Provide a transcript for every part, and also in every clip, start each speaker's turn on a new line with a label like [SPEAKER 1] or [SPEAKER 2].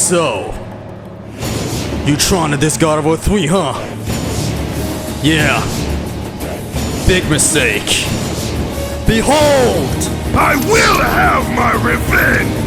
[SPEAKER 1] So, you trying to diss God of War 3, huh? Yeah. Big mistake. Behold!
[SPEAKER 2] I will have my revenge!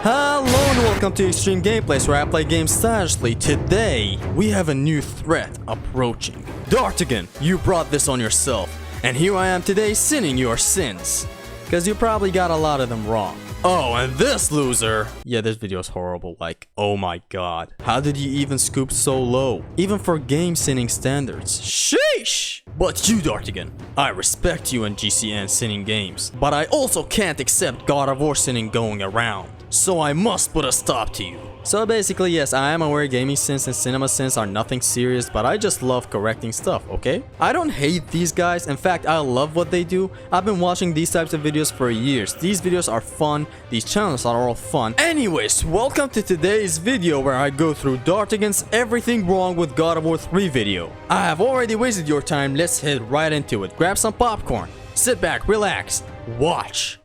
[SPEAKER 1] Hello and welcome to Extreme Gameplays, where I play games stylishly. Today, we have a new threat approaching. Dartigan, you brought this on yourself, and here I am today sinning your sins. Cause you probably got a lot of them wrong. Oh, and this loser! Yeah, this video is horrible, like, oh my god. How did you even scoop so low? Even for game sinning standards. Sheesh! But you, Dartigan, I respect you and GCN sinning games. But I also can't accept God of War sinning going around. So I must put a stop to you. So basically, yes, I am aware gaming sins and cinema sins are nothing serious, but I just love correcting stuff, okay? I don't hate these guys. In fact, I love what they do. I've been watching these types of videos for years. These videos are fun. These channels are all fun. Anyways, welcome to today's video where I go through Dartigan's Everything Wrong with God of War 3 video. I have already wasted your time. Let's head right into it. Grab some popcorn. Sit back, relax, watch.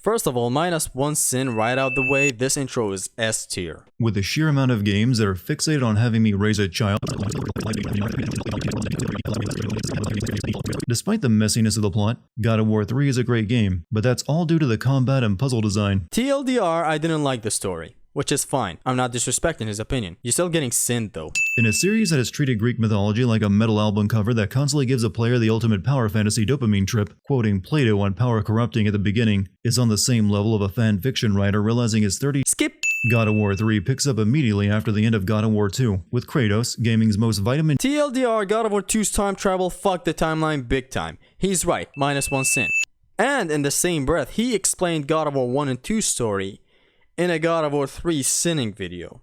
[SPEAKER 1] First of all, minus one sin right out the way, this intro is S tier.
[SPEAKER 3] With the sheer amount of games that are fixated on having me raise a child. Despite the messiness of the plot, God of War 3 is a great game, but that's all due to the combat and puzzle design.
[SPEAKER 1] TLDR, I didn't like the story, which is fine. I'm not disrespecting his opinion. You're still getting sinned though.
[SPEAKER 3] In a series that has treated Greek mythology like a metal album cover that constantly gives a player the ultimate power fantasy dopamine trip, quoting Plato on power corrupting at the beginning, is on the same level of a fan fiction writer realizing his 30.
[SPEAKER 1] Skip!
[SPEAKER 3] God of War 3 picks up immediately after the end of God of War 2, with Kratos, gaming's most vitamin
[SPEAKER 1] TLDR, God of War 2's time travel fucked the timeline big time. He's right, minus one sin. And in the same breath, he explained God of War 1 and 2 story in a God of War 3 sinning video.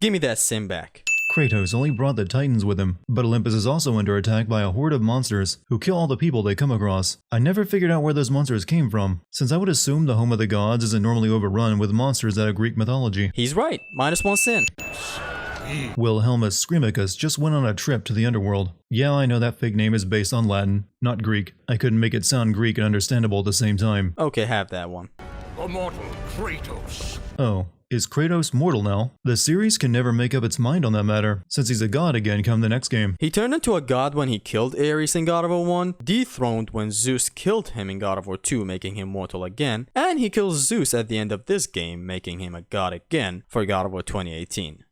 [SPEAKER 1] Give me that sin back.
[SPEAKER 3] Kratos only brought the Titans with him, but Olympus is also under attack by a horde of monsters who kill all the people they come across. I never figured out where those monsters came from, since I would assume the home of the gods isn't normally overrun with monsters out of Greek mythology.
[SPEAKER 1] He's right, minus one sin.
[SPEAKER 3] Wilhelmus Screamicus just went on a trip to the underworld. Yeah, I know that fake name is based on Latin, not Greek. I couldn't make it sound Greek and understandable at the same time.
[SPEAKER 1] Okay, have that one.
[SPEAKER 2] Immortal Kratos.
[SPEAKER 3] Oh. Is Kratos mortal now? The series can never make up its mind on that matter, since he's a god again come the next game.
[SPEAKER 1] He turned into a god when he killed Ares in God of War 1, dethroned when Zeus killed him in God of War 2, making him mortal again, and he kills Zeus at the end of this game, making him a god again for God of War 2018.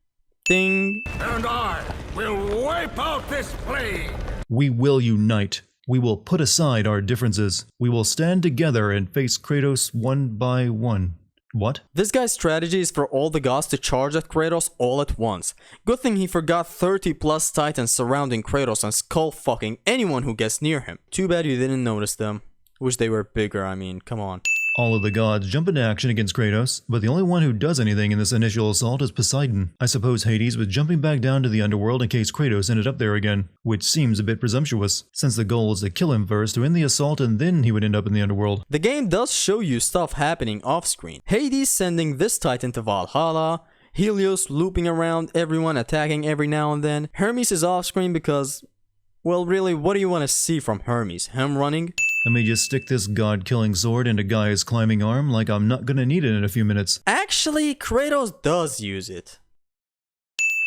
[SPEAKER 1] Ding!
[SPEAKER 2] And I will wipe out this plague!
[SPEAKER 3] We will unite. We will put aside our differences. We will stand together and face Kratos one by one. What?
[SPEAKER 1] This guy's strategy is for all the gods to charge at Kratos all at once. Good thing he forgot 30 plus titans surrounding Kratos and skull fucking anyone who gets near him. Too bad you didn't notice them. Wish they were bigger, I mean, come on.
[SPEAKER 3] All of the gods jump into action against Kratos, but the only one who does anything in this initial assault is Poseidon. I suppose Hades was jumping back down to the underworld in case Kratos ended up there again, which seems a bit presumptuous, since the goal is to kill him first to end the assault and then he would end up in the underworld.
[SPEAKER 1] The game does show you stuff happening off screen. Hades sending this titan to Valhalla, Helios looping around everyone, attacking every now and then. Hermes is off screen because, well, really, what do you want to see from Hermes? Him running?
[SPEAKER 3] Let me just stick this god-killing sword into Gaia's climbing arm like I'm not gonna need it in a few minutes.
[SPEAKER 1] Actually, Kratos does use it.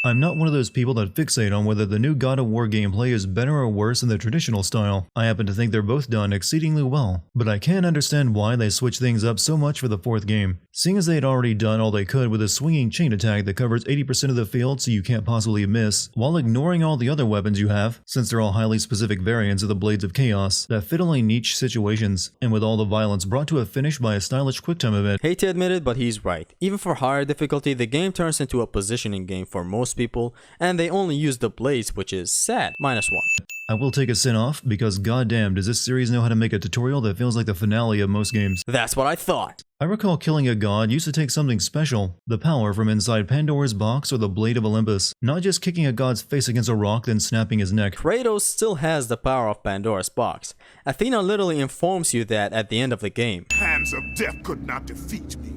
[SPEAKER 3] I'm not one of those people that fixate on whether the new God of War gameplay is better or worse than the traditional style. I happen to think they're both done exceedingly well, but I can't understand why they switched things up so much for the fourth game, seeing as they had already done all they could with a swinging chain attack that covers 80% of the field so you can't possibly miss, while ignoring all the other weapons you have, since they're all highly specific variants of the Blades of Chaos that fit only niche situations, and with all the violence brought to a finish by a stylish quicktime event.
[SPEAKER 1] Hate to admit it, but he's right. Even for higher difficulty, the game turns into a positioning game for most people, and they only use the blades, which is sad. Minus one.
[SPEAKER 3] I will take a sin off, because goddamn does this series know how to make a tutorial that feels like the finale of most games.
[SPEAKER 1] That's what I thought.
[SPEAKER 3] I recall killing a god used to take something special, the power from inside Pandora's box or the Blade of Olympus, not just kicking a god's face against a rock then snapping his neck.
[SPEAKER 1] Kratos still has the power of Pandora's box. Athena literally informs you that at the end of the game.
[SPEAKER 2] Hands of death could not defeat me.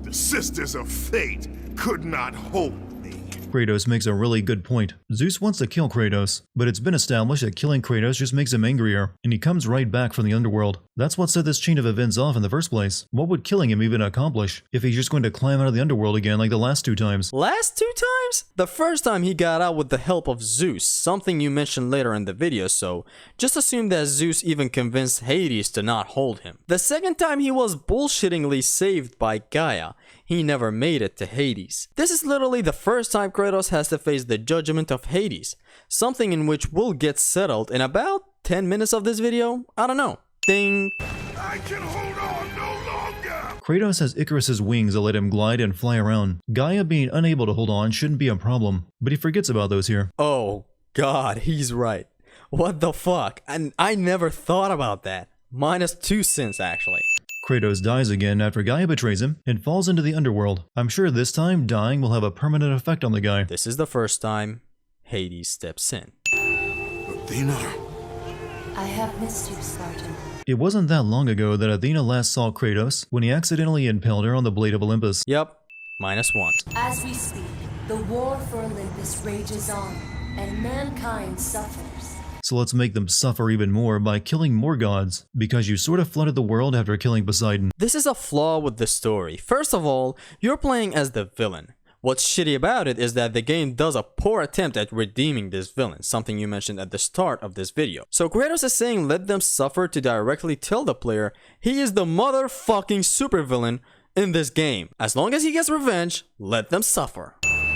[SPEAKER 2] The sisters of fate could not hold me.
[SPEAKER 3] Kratos makes a really good point. Zeus wants to kill Kratos, but it's been established that killing Kratos just makes him angrier, and he comes right back from the underworld. That's what set this chain of events off in the first place. What would killing him even accomplish if he's just going to climb out of the underworld again like the last 2 times?
[SPEAKER 1] Last 2 times? The first time he got out with the help of Zeus, something you mentioned later in the video, so just assume that Zeus even convinced Hades to not hold him. The second time he was bullshittingly saved by Gaia. He never made it to Hades. This is literally the first time Kratos has to face the judgment of Hades, something in which will get settled in about 10 minutes of this video? I don't know. Ding.
[SPEAKER 2] I can hold on no longer!
[SPEAKER 3] Kratos has Icarus's wings that let him glide and fly around. Gaia being unable to hold on shouldn't be a problem, but he forgets about those here.
[SPEAKER 1] Oh god, he's right. What the fuck? And I never thought about that. Minus 2 cents actually.
[SPEAKER 3] Kratos dies again after Gaia betrays him and falls into the underworld. I'm sure this time dying will have a permanent effect on the guy.
[SPEAKER 1] This is the first time Hades steps in.
[SPEAKER 2] Athena?
[SPEAKER 4] I have missed you, Spartan.
[SPEAKER 3] It wasn't that long ago that Athena last saw Kratos when he accidentally impaled her on the blade of Olympus.
[SPEAKER 1] Yep, minus 1.
[SPEAKER 4] As we speak, the war for Olympus rages on, and mankind suffers.
[SPEAKER 3] So let's make them suffer even more by killing more gods, because you sort of flooded the world after killing Poseidon.
[SPEAKER 1] This is a flaw with the story. First of all, you're playing as the villain. What's shitty about it is that the game does a poor attempt at redeeming this villain, something you mentioned at the start of this video. So Kratos is saying let them suffer to directly tell the player he is the motherfucking supervillain in this game. As long as he gets revenge, let them suffer.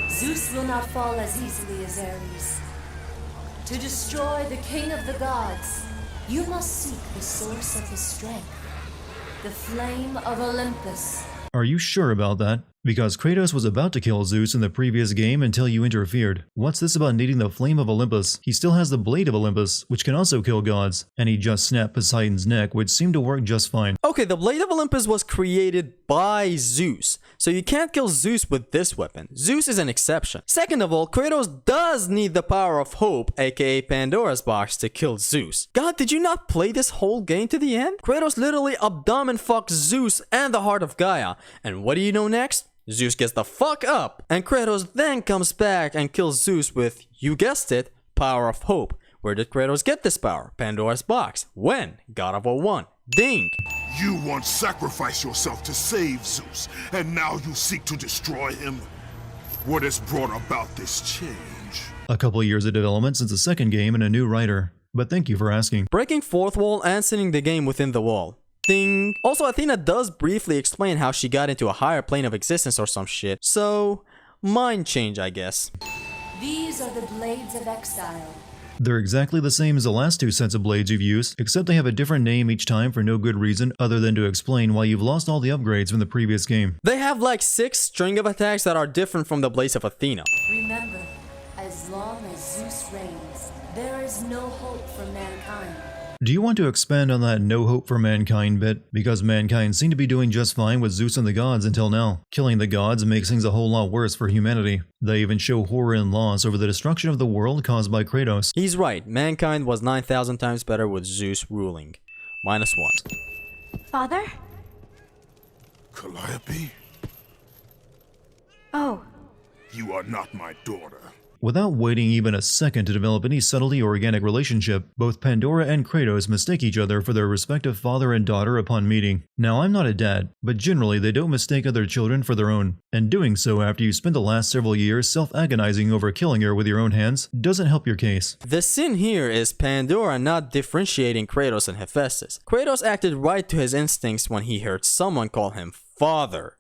[SPEAKER 4] Zeus will not fall as easily as Ares. To destroy the king of the gods, you must seek the source of his strength, the flame of Olympus.
[SPEAKER 3] Are you sure about that? Because Kratos was about to kill Zeus in the previous game until you interfered. What's this about needing the flame of Olympus? He still has the blade of Olympus, which can also kill gods, and he just snapped Poseidon's neck, which seemed to work just fine.
[SPEAKER 1] Okay, the blade of Olympus was created by Zeus, so you can't kill Zeus with this weapon. Zeus is an exception. Second of all, Kratos does need the power of hope, aka Pandora's box, to kill Zeus. God, did you not play this whole game to the end? Kratos literally abdomen fucks Zeus and the heart of Gaia, and what do you know next? Zeus gets the fuck up, and Kratos then comes back and kills Zeus with, you guessed it, power of hope. Where did Kratos get this power? Pandora's box. When? God of War 1. Ding!
[SPEAKER 2] You once sacrificed yourself to save Zeus, and now you seek to destroy him? What has brought about this change?
[SPEAKER 3] A couple years of development since the second game and a new writer. But thank you for asking.
[SPEAKER 1] Breaking fourth wall and sending the game within the wall. Ding. Also, Athena does briefly explain how she got into a higher plane of existence or some shit. So, mind change, I guess.
[SPEAKER 4] These are the blades of exile.
[SPEAKER 3] They're exactly the same as the last 2 sets of blades you've used, except they have a different name each time for no good reason other than to explain why you've lost all the upgrades from the previous game.
[SPEAKER 1] They have like 6 string of attacks that are different from the blades of Athena.
[SPEAKER 4] Remember, as long as Zeus reigns, there is no hope for mankind.
[SPEAKER 3] Do you want to expand on that no hope for mankind bit? Because mankind seemed to be doing just fine with Zeus and the gods until now. Killing the gods makes things a whole lot worse for humanity. They even show horror and loss over the destruction of the world caused by Kratos.
[SPEAKER 1] He's right, mankind was 9,000 times better with Zeus ruling. Minus 1.
[SPEAKER 5] Father?
[SPEAKER 2] Calliope?
[SPEAKER 5] Oh,
[SPEAKER 2] You are not my daughter.
[SPEAKER 3] Without waiting even a second to develop any subtlety or organic relationship, both Pandora and Kratos mistake each other for their respective father and daughter upon meeting. Now, I'm not a dad, but generally they don't mistake other children for their own, and doing so after you spent the last several years self-agonizing over killing her with your own hands doesn't help your case.
[SPEAKER 1] The sin here is Pandora not differentiating Kratos and Hephaestus. Kratos acted right to his instincts when he heard someone call him father.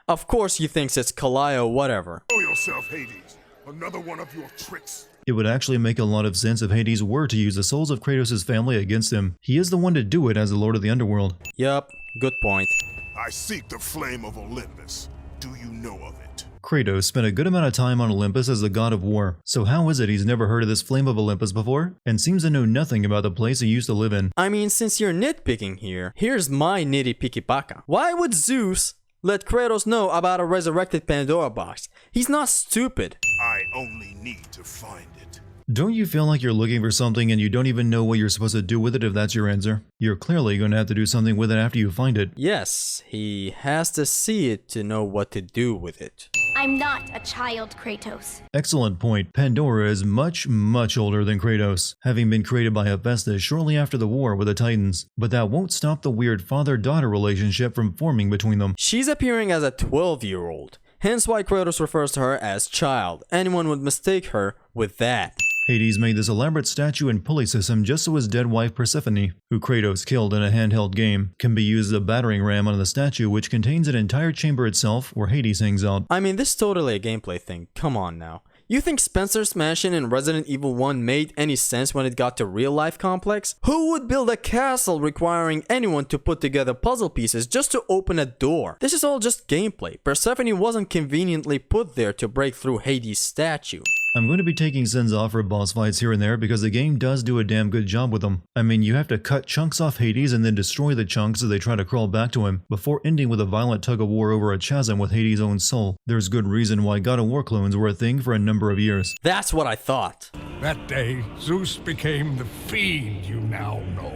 [SPEAKER 1] Of course he thinks it's Kalio whatever.
[SPEAKER 2] Show yourself, Hades. Another one of your tricks.
[SPEAKER 3] It would actually make a lot of sense if Hades were to use the souls of Kratos' family against him. He is the one to do it as the Lord of the Underworld.
[SPEAKER 1] Yup, good point.
[SPEAKER 2] I seek the flame of Olympus. Do you know of it?
[SPEAKER 3] Kratos spent a good amount of time on Olympus as the god of war, so how is it he's never heard of this flame of Olympus before, and seems to know nothing about the place he used to live in?
[SPEAKER 1] I mean, since you're nitpicking here, here's my nitty-picky baka. Why would Zeus let Kratos know about a resurrected Pandora box? He's not stupid.
[SPEAKER 2] I only need to find it.
[SPEAKER 3] Don't you feel like you're looking for something and you don't even know what you're supposed to do with it if that's your answer? You're clearly going to have to do something with it after you find it.
[SPEAKER 1] Yes, he has to see it to know what to do with it.
[SPEAKER 5] I'm not a child, Kratos.
[SPEAKER 3] Excellent point. Pandora is much, much older than Kratos, having been created by Hephaestus shortly after the war with the Titans. But that won't stop the weird father-daughter relationship from forming between them.
[SPEAKER 1] She's appearing as a 12-year-old, hence why Kratos refers to her as child. Anyone would mistake her with that.
[SPEAKER 3] Hades made this elaborate statue and pulley system just so his dead wife Persephone, who Kratos killed in a handheld game, can be used as a battering ram on the statue, which contains an entire chamber itself where Hades hangs out.
[SPEAKER 1] I mean, this is totally a gameplay thing, come on now. You think Spencer's mansion in Resident Evil 1 made any sense when it got to real life complex? Who would build a castle requiring anyone to put together puzzle pieces just to open a door? This is all just gameplay. Persephone wasn't conveniently put there to break through Hades' statue.
[SPEAKER 3] I'm going to be taking sins off for boss fights here and there because the game does do a damn good job with them. I mean, you have to cut chunks off Hades and then destroy the chunks as they try to crawl back to him, before ending with a violent tug-of-war over a chasm with Hades' own soul. There's good reason why God of War clones were a thing for a number of years.
[SPEAKER 1] That's what I thought.
[SPEAKER 6] That day, Zeus became the fiend you now know.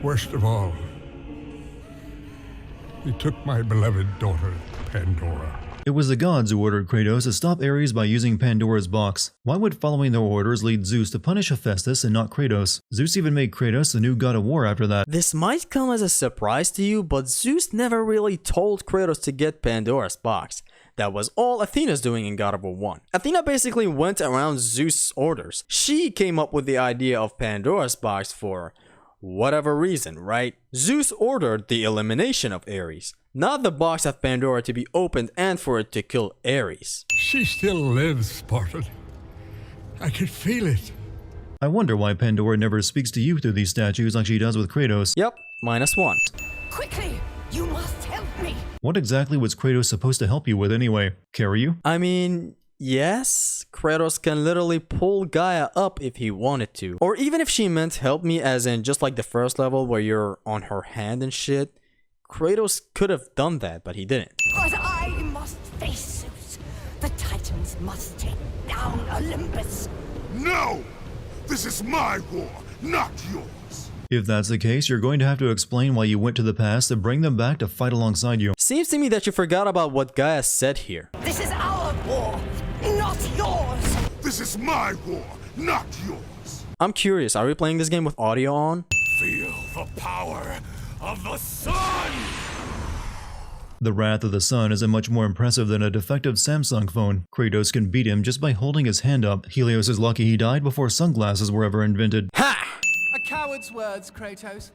[SPEAKER 6] Worst of all, he took my beloved daughter, Pandora.
[SPEAKER 3] It was the gods who ordered Kratos to stop Ares by using Pandora's box. Why would following their orders lead Zeus to punish Hephaestus and not Kratos? Zeus even made Kratos the new god of war after that.
[SPEAKER 1] This might come as a surprise to you, but Zeus never really told Kratos to get Pandora's box. That was all Athena's doing in God of War 1. Athena basically went around Zeus' orders. She came up with the idea of Pandora's box for whatever reason, right? Zeus ordered the elimination of Ares, not the box of Pandora to be opened and for it to kill Ares.
[SPEAKER 6] She still lives, Spartan. I could feel it.
[SPEAKER 3] I wonder why Pandora never speaks to you through these statues like she does with Kratos.
[SPEAKER 1] Yep, -1.
[SPEAKER 5] Quickly! You must help me!
[SPEAKER 3] What exactly was Kratos supposed to help you with anyway? Carry you?
[SPEAKER 1] I mean, yes, Kratos can literally pull Gaia up if he wanted to. Or even if she meant help me as in just like the first level where you're on her hand and shit, Kratos could have done that, but he didn't.
[SPEAKER 5] But I must face Zeus. The Titans must take down Olympus.
[SPEAKER 2] No! This is my war, not yours.
[SPEAKER 3] If that's the case, you're going to have to explain why you went to the past to bring them back to fight alongside you.
[SPEAKER 1] Seems to me that you forgot about what Gaia said here.
[SPEAKER 5] This is our war, not yours.
[SPEAKER 2] This is my war, not yours.
[SPEAKER 1] I'm curious, are we playing this game with audio on?
[SPEAKER 2] Feel the power of the sun!
[SPEAKER 3] The wrath of the sun isn't much more impressive than a defective Samsung phone. Kratos can beat him just by holding his hand up. Helios is lucky he died before sunglasses were ever invented.
[SPEAKER 1] Ha!
[SPEAKER 7] A coward's words, Kratos.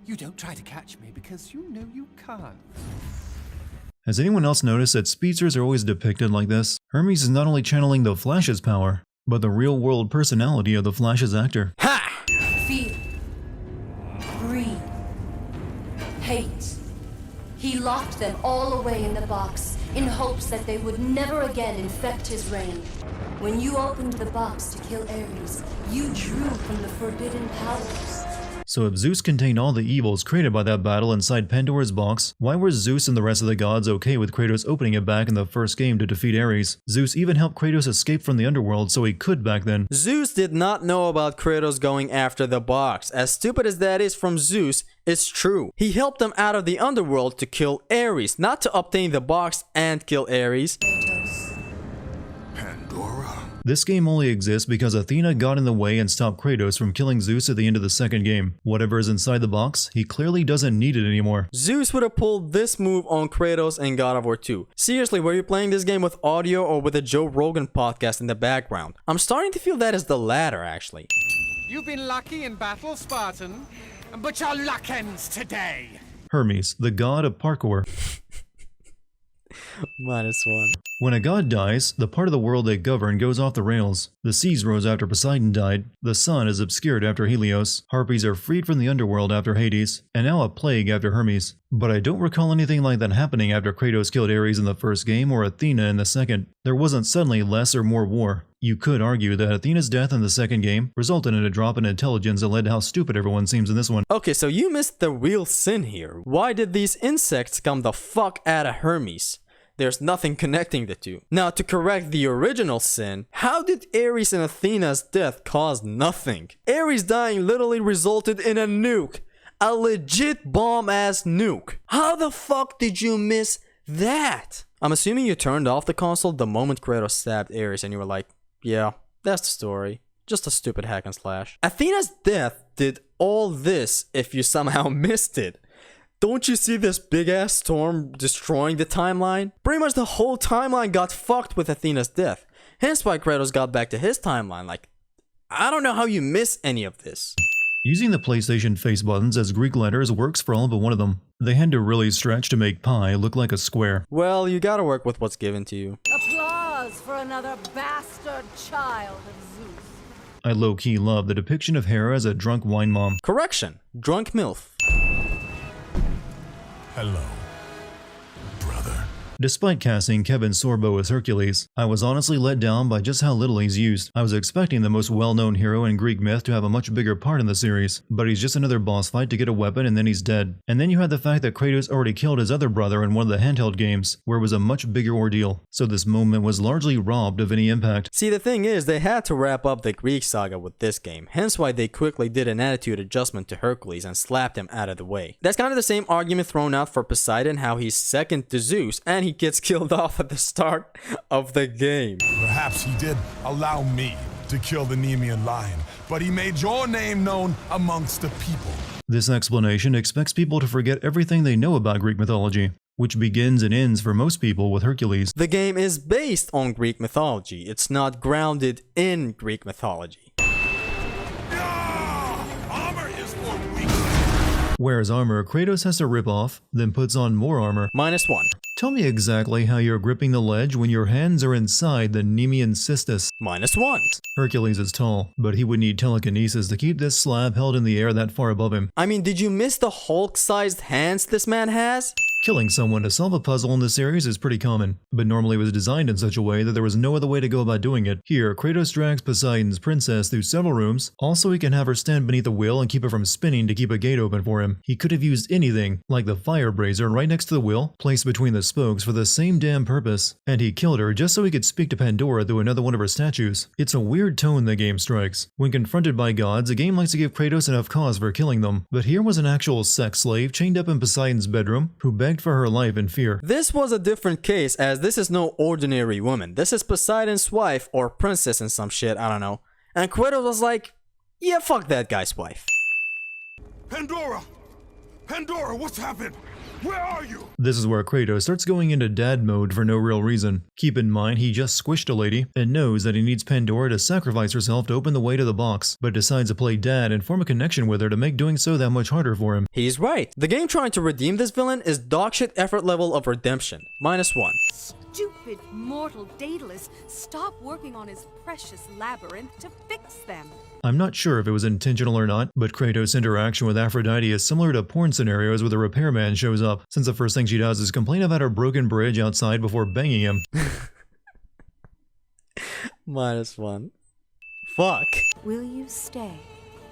[SPEAKER 7] You don't try to catch me because you know you can't.
[SPEAKER 3] Has anyone else noticed that speedsters are always depicted like this? Hermes is not only channeling the Flash's power, but the real-world personality of the Flash's actor.
[SPEAKER 1] Ha!
[SPEAKER 4] Fear. Greed. Hate. He locked them all away in the box in hopes that they would never again infect his reign. When you opened the box to kill Ares, you drew from the forbidden powers.
[SPEAKER 3] So if Zeus contained all the evils created by that battle inside Pandora's box, why were Zeus and the rest of the gods okay with Kratos opening it back in the first game to defeat Ares? Zeus even helped Kratos escape from the underworld so he could back then.
[SPEAKER 1] Zeus did not know about Kratos going after the box. As stupid as that is from Zeus, it's true. He helped them out of the underworld to kill Ares, not to obtain the box and kill Ares.
[SPEAKER 2] Pandora?
[SPEAKER 3] This game only exists because Athena got in the way and stopped Kratos from killing Zeus at the end of the second game. Whatever is inside the box, he clearly doesn't need it anymore.
[SPEAKER 1] Zeus would have pulled this move on Kratos in God of War 2. Seriously, were you playing this game with audio or with a Joe Rogan podcast in the background? I'm starting to feel that is the latter, actually.
[SPEAKER 7] You've been lucky in battle, Spartan, but your luck ends today.
[SPEAKER 3] Hermes, the god of parkour.
[SPEAKER 1] -1.
[SPEAKER 3] When a god dies, the part of the world they govern goes off the rails. The seas rose after Poseidon died, the sun is obscured after Helios, harpies are freed from the underworld after Hades, and now a plague after Hermes. But I don't recall anything like that happening after Kratos killed Ares in the first game or Athena in the second. There wasn't suddenly less or more war. You could argue that Athena's death in the second game resulted in a drop in intelligence that led to how stupid everyone seems in this one.
[SPEAKER 1] Okay, so you missed the real sin here. Why did these insects come the fuck out of Hermes? There's nothing connecting the two. Now, to correct the original sin, how did Ares and Athena's death cause nothing? Ares dying literally resulted in a nuke. A legit bomb-ass nuke. How the fuck did you miss that. I'm assuming you turned off the console the moment Kratos stabbed Ares and you were like, yeah, that's the story. Just a stupid hack and slash. Athena's death did all this if you somehow missed it. Don't you see this big ass storm destroying the timeline? Pretty much the whole timeline got fucked with Athena's death. Hence why Kratos got back to his timeline. Like, I don't know how you miss any of this.
[SPEAKER 3] Using the PlayStation face buttons as Greek letters works for all but one of them. They had to really stretch to make pi look like a square.
[SPEAKER 1] Well, you gotta work with what's given to you.
[SPEAKER 5] Applause for another bastard child of Zeus.
[SPEAKER 3] I low-key love the depiction of Hera as a drunk wine mom.
[SPEAKER 1] Correction, drunk MILF.
[SPEAKER 2] Hello, brother.
[SPEAKER 3] Despite casting Kevin Sorbo as Hercules, I was honestly let down by just how little he's used. I was expecting the most well-known hero in Greek myth to have a much bigger part in the series, but he's just another boss fight to get a weapon and then he's dead. And then you had the fact that Kratos already killed his other brother in one of the handheld games, where it was a much bigger ordeal, so this moment was largely robbed of any impact.
[SPEAKER 1] See, the thing is, they had to wrap up the Greek saga with this game, hence why they quickly did an attitude adjustment to Hercules and slapped him out of the way. That's kind of the same argument thrown out for Poseidon, how he's second to Zeus, and he gets killed off at the start of the game.
[SPEAKER 8] Perhaps he did allow me to kill the Nemean lion, but he made your name known amongst the people.
[SPEAKER 3] This explanation expects people to forget everything they know about Greek mythology, which begins and ends for most people with Hercules.
[SPEAKER 1] The game is based on Greek mythology, it's not grounded in Greek mythology.
[SPEAKER 8] Armor is for weak.
[SPEAKER 3] Whereas armor, Kratos has to rip off, then puts on more armor.
[SPEAKER 1] -1.
[SPEAKER 3] Tell me exactly how you're gripping the ledge when your hands are inside the Nemean cystus.
[SPEAKER 1] -1.
[SPEAKER 3] Hercules is tall, but he would need telekinesis to keep this slab held in the air that far above him.
[SPEAKER 1] I mean, did you miss the Hulk-sized hands this man has?
[SPEAKER 3] Killing someone to solve a puzzle in the series is pretty common, but normally was designed in such a way that there was no other way to go about doing it. Here, Kratos drags Poseidon's princess through several rooms, also he can have her stand beneath the wheel and keep her from spinning to keep a gate open for him. He could have used anything, like the fire brazier right next to the wheel, placed between the spokes for the same damn purpose. And he killed her just so he could speak to Pandora through another one of her statues. It's a weird tone the game strikes. When confronted by gods, the game likes to give Kratos enough cause for killing them, but here was an actual sex slave chained up in Poseidon's bedroom, who begged for her life in fear.
[SPEAKER 1] This was a different case, as this is no ordinary woman. This is Poseidon's wife, or princess and some shit, I don't know. And Kratos was like, yeah, fuck that guy's wife.
[SPEAKER 2] Pandora! Pandora, what's happened? Where are you?
[SPEAKER 3] This is where Kratos starts going into dad mode for no real reason. Keep in mind he just squished a lady and knows that he needs Pandora to sacrifice herself to open the way to the box, but decides to play dad and form a connection with her to make doing so that much harder for him.
[SPEAKER 1] He's right. The game trying to redeem this villain is dogshit effort level of redemption. -1.
[SPEAKER 5] Stupid mortal Daedalus, stop working on his precious labyrinth to fix them.
[SPEAKER 3] I'm not sure if it was intentional or not, but Kratos' interaction with Aphrodite is similar to porn scenarios where the repairman shows up, since the first thing she does is complain about her broken bridge outside before banging him.
[SPEAKER 1] -1. Fuck.
[SPEAKER 5] Will you stay?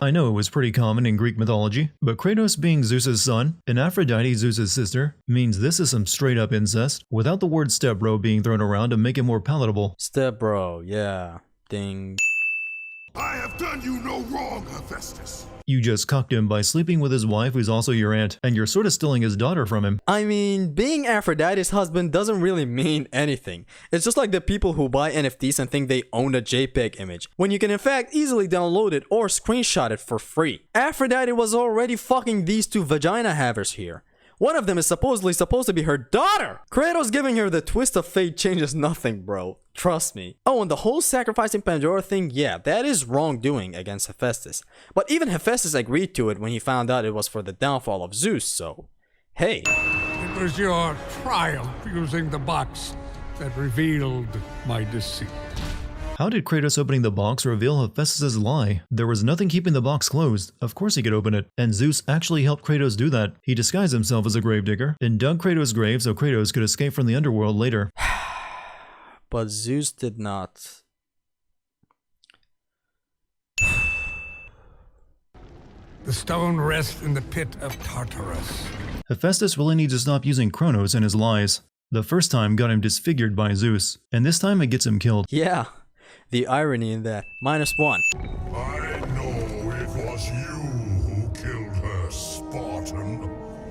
[SPEAKER 3] I know it was pretty common in Greek mythology, but Kratos being Zeus' son and Aphrodite Zeus' sister means this is some straight up incest, without the word stepbro being thrown around to make it more palatable.
[SPEAKER 1] Step bro, yeah. Ding.
[SPEAKER 2] I have done you no wrong, Hephaestus.
[SPEAKER 3] You just cucked him by sleeping with his wife who's also your aunt, and you're sort of stealing his daughter from him.
[SPEAKER 1] I mean, being Aphrodite's husband doesn't really mean anything. It's just like the people who buy NFTs and think they own a JPEG image, when you can in fact easily download it or screenshot it for free. Aphrodite was already fucking these two vagina havers here. One of them is supposed to be her daughter! Kratos giving her the twist of fate changes nothing, bro. Trust me. Oh, and the whole sacrificing Pandora thing, yeah, that is wrongdoing against Hephaestus. But even Hephaestus agreed to it when he found out it was for the downfall of Zeus, so... Hey.
[SPEAKER 6] It was your triumph using the box that revealed my deceit.
[SPEAKER 3] How did Kratos opening the box reveal Hephaestus' lie? There was nothing keeping the box closed. Of course he could open it. And Zeus actually helped Kratos do that. He disguised himself as a gravedigger and dug Kratos' grave so Kratos could escape from the underworld later.
[SPEAKER 1] But Zeus did not.
[SPEAKER 6] The stone rests in the pit of Tartarus.
[SPEAKER 3] Hephaestus really needs to stop using Kronos in his lies. The first time got him disfigured by Zeus, and this time it gets him killed.
[SPEAKER 1] Yeah, the irony in that. -1.
[SPEAKER 2] I know it was you who killed her, Spartan.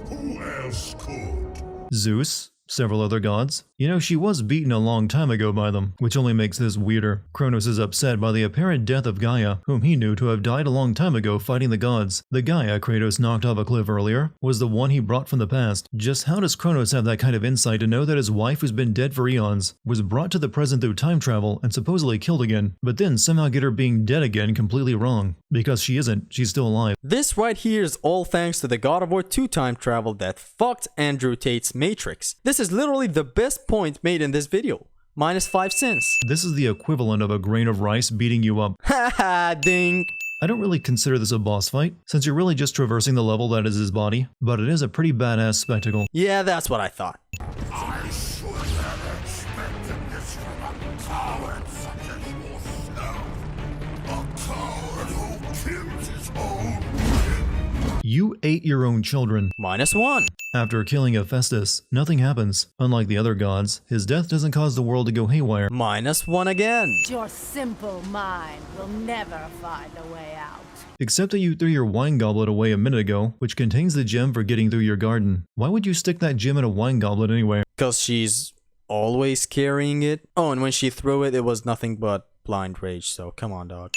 [SPEAKER 2] Who else could?
[SPEAKER 3] Zeus? Several other gods? You know, she was beaten a long time ago by them, which only makes this weirder. Kronos is upset by the apparent death of Gaia, whom he knew to have died a long time ago fighting the gods. The Gaia Kratos knocked off a cliff earlier was the one he brought from the past. Just how does Kronos have that kind of insight to know that his wife, who's been dead for eons, was brought to the present through time travel and supposedly killed again, but then somehow get her being dead again completely wrong? Because she isn't, she's still alive.
[SPEAKER 1] This right here is all thanks to the God of War 2 time travel that fucked Andrew Tate's Matrix. This is literally the best point made in this video. Minus 5 cents.
[SPEAKER 3] This is the equivalent of a grain of rice beating you up.
[SPEAKER 1] Haha, ding.
[SPEAKER 3] I don't really consider this a boss fight, since you're really just traversing the level that is his body, but it is a pretty badass spectacle.
[SPEAKER 1] Yeah, that's what I thought.
[SPEAKER 2] I should have expected this from a coward such as yourself. A coward who kills his own men.
[SPEAKER 3] You ate your own children.
[SPEAKER 1] Minus 1.
[SPEAKER 3] After killing Hephaestus, nothing happens. Unlike the other gods, his death doesn't cause the world to go haywire.
[SPEAKER 1] Minus 1 again.
[SPEAKER 5] Your simple mind will never find a way out.
[SPEAKER 3] Except that you threw your wine goblet away a minute ago, which contains the gem for getting through your garden. Why would you stick that gem in a wine goblet anyway?
[SPEAKER 1] Because she's always carrying it. Oh, and when she threw it, it was nothing but blind rage, so come on, dog.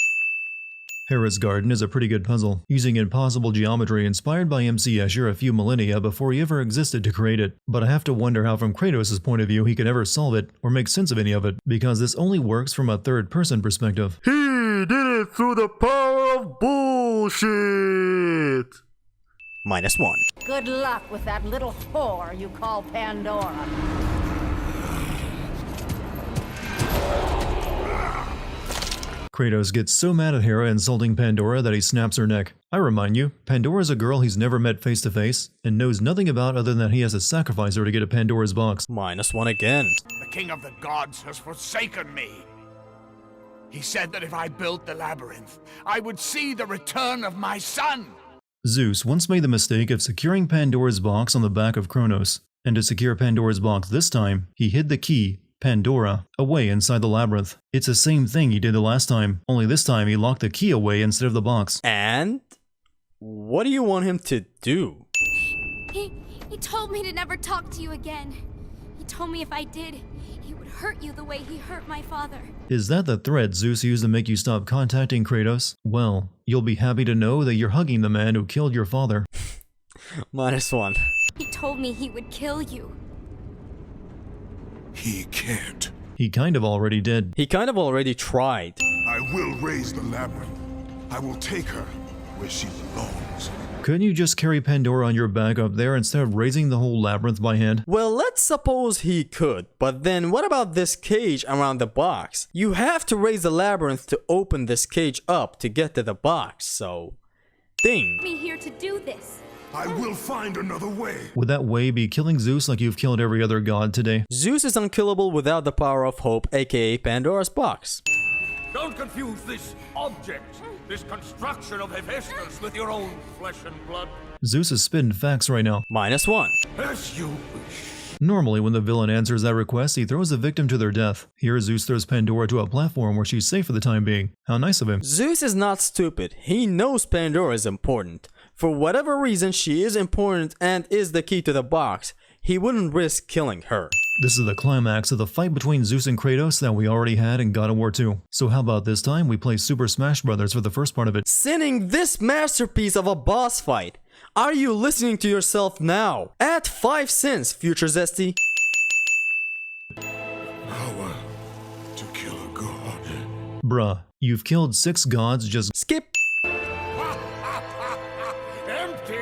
[SPEAKER 3] Hera's garden is a pretty good puzzle, using impossible geometry inspired by MC Escher a few millennia before he ever existed to create it. But I have to wonder how from Kratos' point of view he could ever solve it or make sense of any of it, because this only works from a third-person perspective.
[SPEAKER 1] He did it through the power of bullshit! Minus 1.
[SPEAKER 5] Good luck with that little whore you call Pandora.
[SPEAKER 3] Kratos gets so mad at Hera insulting Pandora that he snaps her neck. I remind you, Pandora's a girl he's never met face to face and knows nothing about other than that he has to sacrifice her to get a Pandora's box.
[SPEAKER 1] Minus 1 again.
[SPEAKER 9] The king of the gods has forsaken me. He said that if I built the labyrinth, I would see the return of my son.
[SPEAKER 3] Zeus once made the mistake of securing Pandora's box on the back of Kronos, and to secure Pandora's box this time, he hid the key, Pandora, away inside the labyrinth. It's the same thing he did the last time, only this time he locked the key away instead of the box.
[SPEAKER 1] And what do you want him to do?
[SPEAKER 10] He told me to never talk to you again. He told me if I did, he would hurt you the way he hurt my father.
[SPEAKER 3] Is that the threat Zeus used to make you stop contacting Kratos? Well, you'll be happy to know that you're hugging the man who killed your father.
[SPEAKER 1] Minus 1.
[SPEAKER 10] He told me he would kill you.
[SPEAKER 2] He can't.
[SPEAKER 3] He kind of already did.
[SPEAKER 1] He kind of already tried.
[SPEAKER 2] I will raise the labyrinth. I will take her where she belongs.
[SPEAKER 3] Couldn't you just carry Pandora on your back up there instead of raising the whole labyrinth by hand?
[SPEAKER 1] Well, let's suppose he could, but then what about this cage around the box? You have to raise the labyrinth to open this cage up to get to the box, so... Ding.
[SPEAKER 10] Me here to do this.
[SPEAKER 2] I will find another way.
[SPEAKER 3] Would that way be killing Zeus like you've killed every other god today?
[SPEAKER 1] Zeus is unkillable without the power of hope, aka Pandora's box.
[SPEAKER 6] Don't confuse this object, this construction of Hephaestus with your own flesh and blood.
[SPEAKER 3] Zeus is spitting facts right now.
[SPEAKER 1] Minus 1.
[SPEAKER 6] As you wish.
[SPEAKER 3] Normally, when the villain answers that request, he throws the victim to their death. Here, Zeus throws Pandora to a platform where she's safe for the time being. How nice of him.
[SPEAKER 1] Zeus is not stupid. He knows Pandora is important. For whatever reason, she is important and is the key to the box. He wouldn't risk killing her.
[SPEAKER 3] This is the climax of the fight between Zeus and Kratos that we already had in God of War 2. So how about this time we play Super Smash Bros. For the first part of it.
[SPEAKER 1] Sinning this masterpiece of a boss fight. Are you listening to yourself now? At 5 cents, Future Zesty.
[SPEAKER 2] Power to kill a god.
[SPEAKER 3] Bruh, you've killed 6 gods just...
[SPEAKER 1] Skip.
[SPEAKER 6] Empty!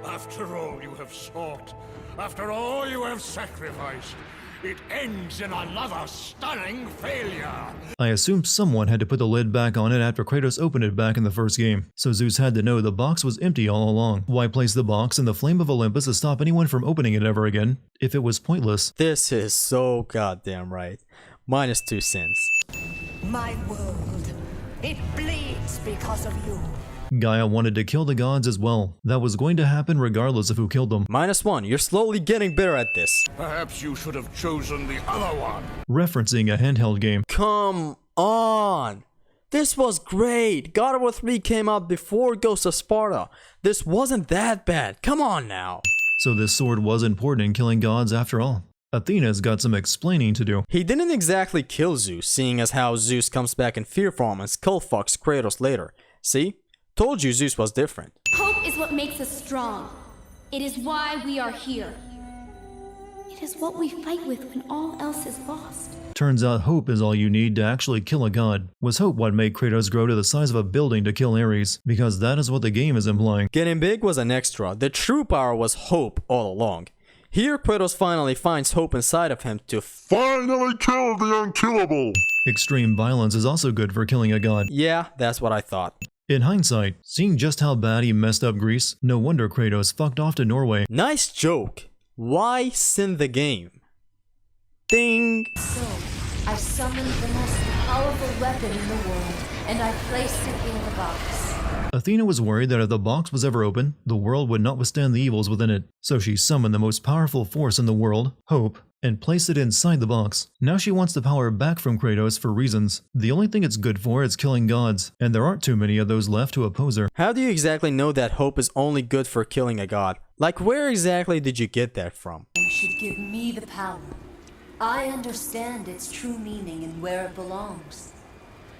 [SPEAKER 6] After all you have sought, after all you have sacrificed, it ends in another stunning failure.
[SPEAKER 3] I assume someone had to put the lid back on it after Kratos opened it back in the first game, so Zeus had to know the box was empty all along. Why place the box in the flame of Olympus to stop anyone from opening it ever again, if it was pointless?
[SPEAKER 1] This is so goddamn right. Minus 2 cents.
[SPEAKER 5] My world, it bleeds because of you.
[SPEAKER 3] Gaia wanted to kill the gods as well. That was going to happen regardless of who killed them.
[SPEAKER 1] Minus 1. You're slowly getting better at this.
[SPEAKER 6] Perhaps you should have chosen the other one.
[SPEAKER 3] Referencing a handheld game.
[SPEAKER 1] Come on. This was great. God of War 3 came out before Ghost of Sparta. This wasn't that bad. Come on now.
[SPEAKER 3] So this sword was important in killing gods after all. Athena's got some explaining to do.
[SPEAKER 1] He didn't exactly kill Zeus, seeing as how Zeus comes back in fear form and skullfucks Kratos later. See? Told you Zeus was different.
[SPEAKER 10] Hope is what makes us strong. It is why we are here. It is what we fight with when all else is lost.
[SPEAKER 3] Turns out hope is all you need to actually kill a god. Was hope what made Kratos grow to the size of a building to kill Ares? Because that is what the game is implying.
[SPEAKER 1] Getting big was an extra. The true power was hope all along. Here, Kratos finally finds hope inside of him to
[SPEAKER 2] Finally kill the unkillable!
[SPEAKER 3] Extreme violence is also good for killing a god.
[SPEAKER 1] Yeah, that's what I thought.
[SPEAKER 3] In hindsight, seeing just how bad he messed up Greece, no wonder Kratos fucked off to Norway.
[SPEAKER 1] Nice joke. Why sin the game? Ding!
[SPEAKER 4] So, I summoned the most powerful weapon in the world, and I placed it in the box.
[SPEAKER 3] Athena was worried that if the box was ever open, the world would not withstand the evils within it. So she summoned the most powerful force in the world, hope, and placed it inside the box. Now she wants the power back from Kratos for reasons. The only thing it's good for is killing gods, and there aren't too many of those left to oppose her.
[SPEAKER 1] How do you exactly know that hope is only good for killing a god? Like, where exactly did you get that from?
[SPEAKER 4] You should give me the power. I understand its true meaning and where it belongs.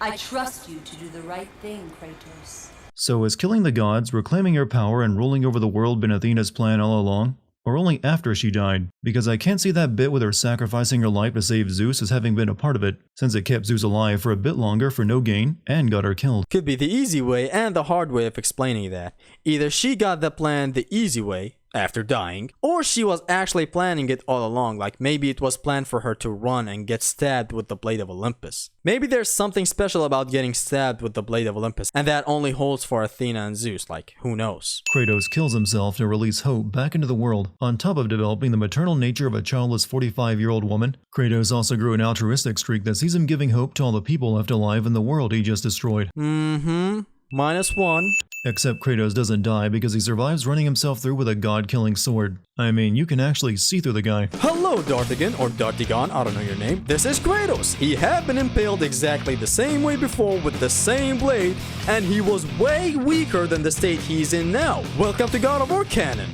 [SPEAKER 4] I trust you to do the right thing, Kratos.
[SPEAKER 3] So is killing the gods, reclaiming her power, and ruling over the world been Athena's plan all along? Or only after she died? Because I can't see that bit with her sacrificing her life to save Zeus as having been a part of it, since it kept Zeus alive for a bit longer for no gain, and got her killed.
[SPEAKER 1] Could be the easy way and the hard way of explaining that. Either she got the plan the easy way, after dying, or she was actually planning it all along, like maybe it was planned for her to run and get stabbed with the Blade of Olympus. Maybe there's something special about getting stabbed with the Blade of Olympus, and that only holds for Athena and Zeus, like who knows.
[SPEAKER 3] Kratos kills himself to release hope back into the world, on top of developing the maternal nature of a childless 45-year-old woman. Kratos also grew an altruistic streak that sees him giving hope to all the people left alive in the world he just destroyed.
[SPEAKER 1] -1.
[SPEAKER 3] Except Kratos doesn't die because he survives running himself through with a god-killing sword. I mean, you can actually see through the guy.
[SPEAKER 1] Hello, Dartigan, or Dartigan, I don't know your name. This is Kratos. He had been impaled exactly the same way before with the same blade, and he was way weaker than the state he's in now. Welcome to God of War canon.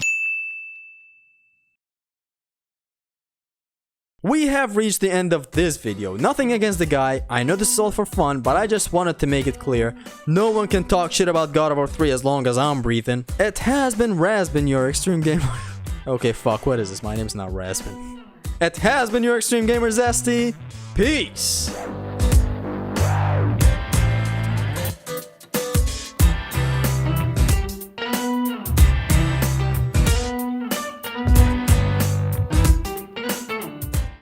[SPEAKER 1] We have reached the end of this video. Nothing against the guy, I know this is all for fun, but I just wanted to make it clear. No one can talk shit about God of War 3 as long as I'm breathing. It has been Razbin, your extreme gamer. Okay, fuck, what is this? My name's not Razbin. It has been your extreme gamer Zesty. Peace.